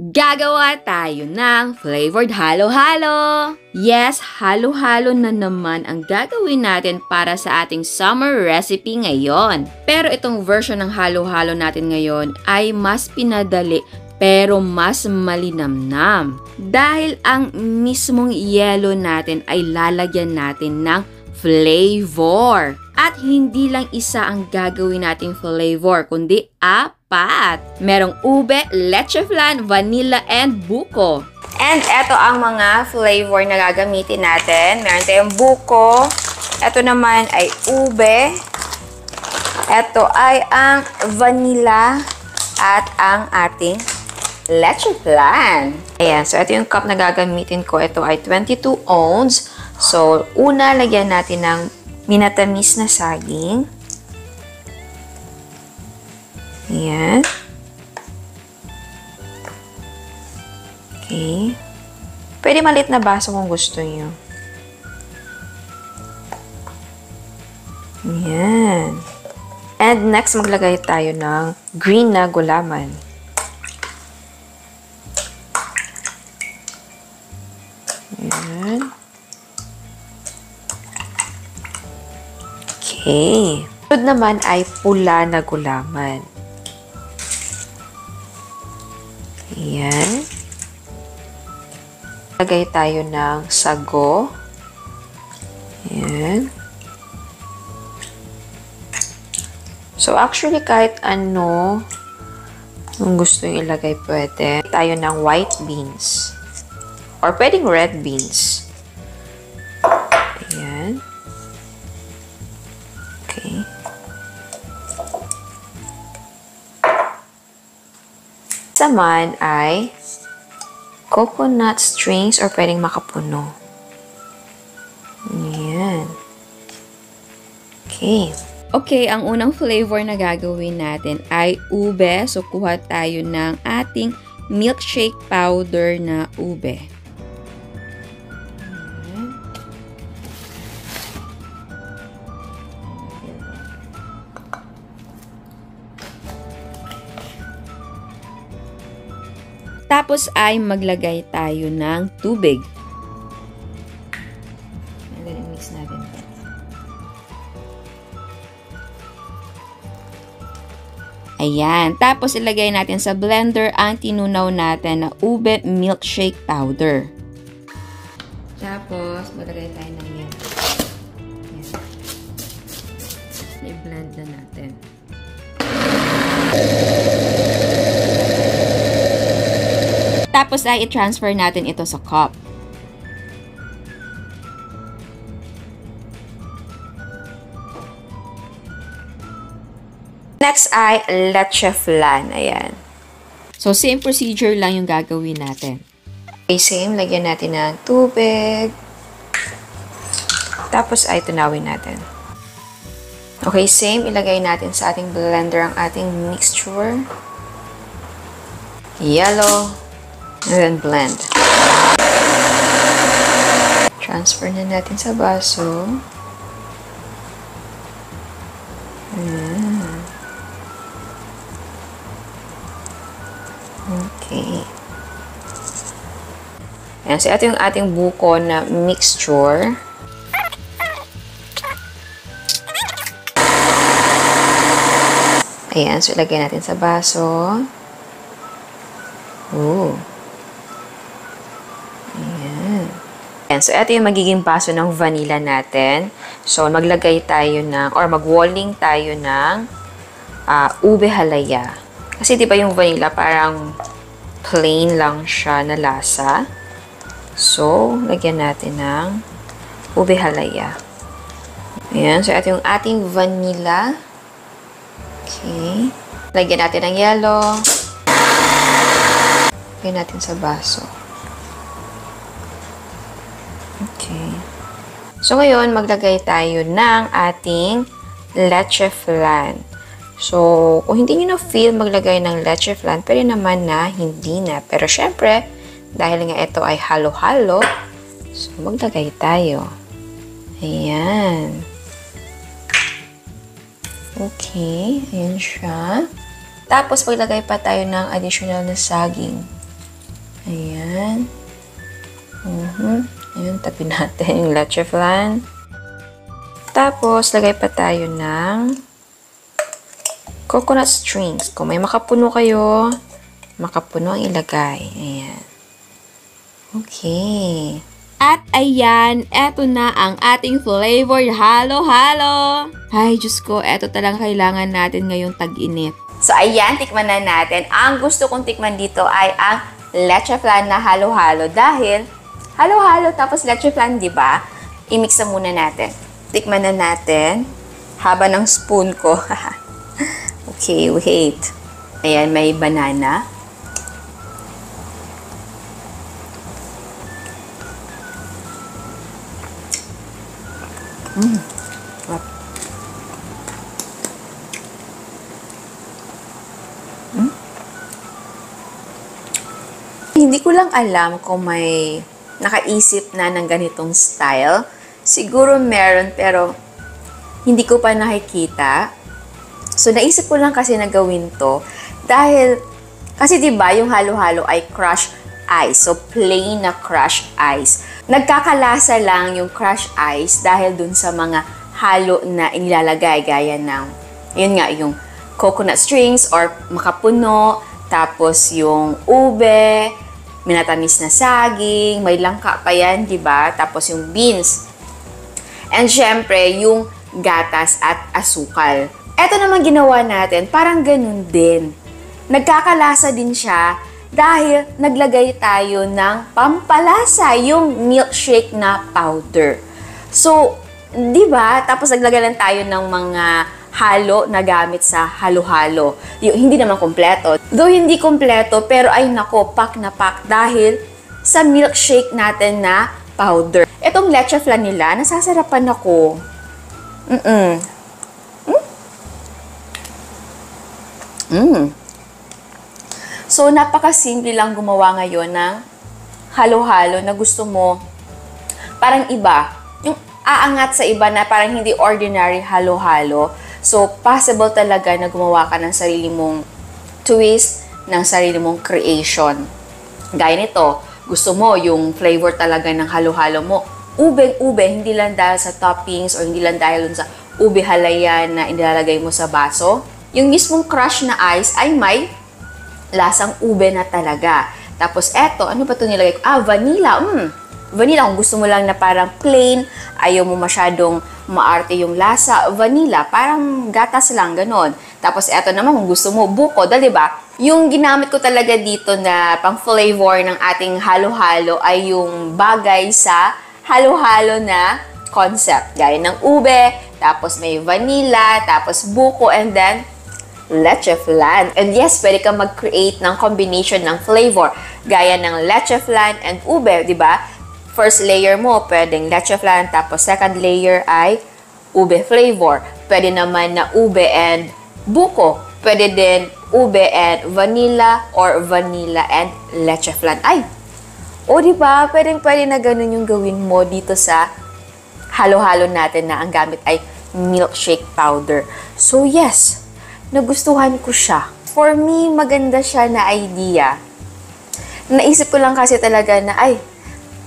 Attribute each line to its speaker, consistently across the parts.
Speaker 1: Gagawa tayo ng flavored halo-halo! Yes, halo-halo na naman ang gagawin natin para sa ating summer recipe ngayon. Pero itong version ng halo-halo natin ngayon ay mas pinadali pero mas malinamnam. Dahil ang mismong yelo natin ay lalagyan natin ng flavor. At hindi lang isa ang gagawin nating flavor, kundi 4. Merong ube, leche flan, vanilla, and buko. And eto ang mga flavor na gagamitin natin. Meron tayong buko. Eto naman ay ube. Eto ay ang vanilla at ang ating leche flan. Ayan, so ito yung cup na gagamitin ko. Ito ay 22 ounce. So, una, lagyan natin ng minatamis na saging. Ayan. Okay. Pwede maliit na baso kung gusto nyo. Ayan. And next, maglagay tayo ng green na gulaman. Ayan. Okay. Sunod naman ay pula na gulaman. Ayan. Lagay tayo ng sago. Ayan. So, actually, kahit ano kung gusto yung ilagay, pwede. Tayo ng white beans. Or pwedeng red beans. Ayan. Okay. Saman ay coconut strings or pwedeng makapuno. Ayan. Okay. Okay, ang unang flavor na gagawin natin ay ube. So, kuha tayo ng ating milkshake powder na ube. Tapos ay maglagay tayo ng tubig. Mix natin. Ayan. Tapos ilagay natin sa blender ang tinunaw natin na ube milkshake powder. Tapos maglagay tayo ng yan. I-blend na natin. Tapos ay i-transfer natin ito sa cup. Next ay leche flan. Ayan. So, same procedure lang yung gagawin natin. Okay, same. Lagyan natin ng tubig. Tapos ay tunawin natin. Okay, same. Ilagay natin sa ating blender ang ating mixture. Yellow. And then blend. Transfer na natin sa baso. Okay. Ayan. So, ito yung ating buko na mixture. Ayan. So, ilagay natin sa baso. Ooh. Ayan. So, ito yung magiging baso ng vanilla natin. So, maglagay tayo ng, or mag-walling tayo ng ube halaya. Kasi di ba yung vanilla parang plain lang siya na lasa. So, lagyan natin ng ube halaya. Ayan. So, ito yung ating vanilla. Okay. Lagyan natin ng yellow. Lagyan natin sa baso. Okay. So, ngayon, maglagay tayo ng ating leche flan. So, kung hindi nyo na-feel maglagay ng leche flan, pwede naman na hindi na. Pero, syempre, dahil nga ito ay halo-halo, so, maglagay tayo. Ayan. Okay. Ayan siya. Tapos, maglagay pa tayo ng additional na saging. Ayan. Ayan, tabi natin yung leche flan. Tapos, lagay pa tayo ng coconut strings. Kung may makapuno kayo, makapuno ang ilagay. Ayan. Okay. At ayan, eto na ang ating flavored halo-halo. Ay, Diyos ko, eto talagang kailangan natin ngayong tag-init. So, ayan, tikman na natin. Ang gusto kong tikman dito ay ang leche flan na halo-halo. Dahil, halo-halo tapos leche flan, di ba? I-mix na muna natin. Tikman na natin. Haba ng spoon ko. Okay, wait. Ayan, may banana. Hindi ko lang alam kung may nakaisip na ng ganitong style. Siguro meron pero hindi ko pa nakikita. So naisip ko lang kasi na gawin to dahil kasi 'di ba yung halo-halo ay crushed ice. So plain na crushed ice. Nagkakalasa lang yung crushed ice dahil dun sa mga halo na inilalagay gaya ng yun nga yung coconut strings or makapuno, tapos yung ube, minatamis na saging, may langka pa yan, di ba? Tapos yung beans. And syempre, yung gatas at asukal. Ito naman ginawa natin, parang ganun din. Nagkakalasa din siya dahil naglagay tayo ng pampalasa, yung milkshake na powder. So, di ba? Tapos naglagay lang tayo ng mga halo na gamit sa halo-halo. Hindi naman kompleto. Though hindi kompleto, pero ay nako, pack na pack dahil sa milkshake natin na powder. Itong leche flan nila, nasasarapan ako. So, napakasimple lang gumawa ngayon ng halo-halo na gusto mo parang iba. Yung aangat sa iba na parang hindi ordinary halo-halo. So, possible talaga na gumawa ka ng sarili mong twist, ng sarili mong creation. Gaya nito, gusto mo yung flavor talaga ng halo-halo mo. Ube-ube, hindi lang dahil sa toppings or hindi lang dahil dun sa ube halayan na inilalagay mo sa baso. Yung mismong crush na ice ay may lasang ube na talaga. Tapos eto, ano pa ito nilagay ko? Vanilla. Vanilla, kung gusto mo lang na parang plain, ayaw mo masyadong maarte yung lasa, vanilla, parang gatas lang, ganon. Tapos eto naman, kung gusto mo, buko, dahil diba? Yung ginamit ko talaga dito na pang flavor ng ating halo-halo ay yung bagay sa halo-halo na concept. Gaya ng ube, tapos may vanilla, tapos buko, and then leche flan. And yes, pwede kang mag-create ng combination ng flavor. Gaya ng leche flan and ube, di ba? First layer mo, pwedeng leche flan, tapos second layer ay ube flavor. Pwede naman na ube and buko. Pwede din ube and vanilla or vanilla and leche flan. Ay! O, di ba? Pwede na ganun yung gawin mo dito sa halo-halo natin na ang gamit ay milkshake powder. So, yes. Nagustuhan ko siya. For me, maganda siya na idea. Naisip ko lang kasi talaga na, ay,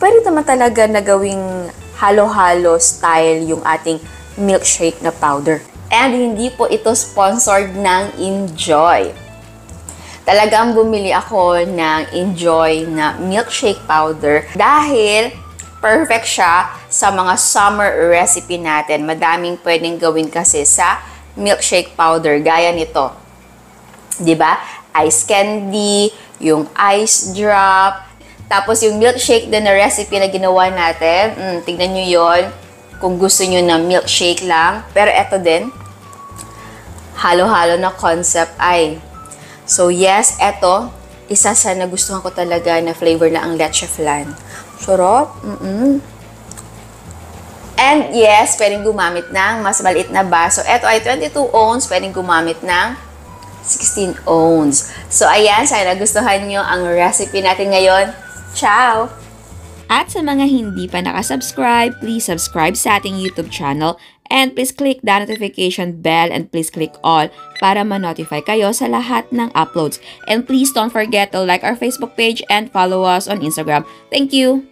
Speaker 1: pwede naman talaga na gawing halo-halo style yung ating milkshake na powder. And hindi po ito sponsored ng Enjoy. Talagang bumili ako ng Enjoy na milkshake powder dahil perfect siya sa mga summer recipe natin. Madaming pwedeng gawin kasi sa milkshake powder, gaya nito. 'Di ba? Ice candy, yung ice drop, tapos yung milkshake din na recipe na ginawa natin. Tignan nyo yon kung gusto nyo na milkshake lang. Pero eto din, halo-halo na concept ay. So yes, eto, isa sa nagustuhan ko talaga na flavor na ang leche flan. Sarap. And yes, pwedeng gumamit ng mas maliit na baso. Ito ay 22 ounce, pwedeng gumamit ng 16 ounce. So ayan, sana nagustuhan nyo ang recipe natin ngayon. Ciao! At sa mga hindi pa nakasubscribe, please subscribe sa ating YouTube channel And please click the notification bell and please click all para ma-notify kayo sa lahat ng uploads. And please don't forget to like our Facebook page and follow us on Instagram. Thank you!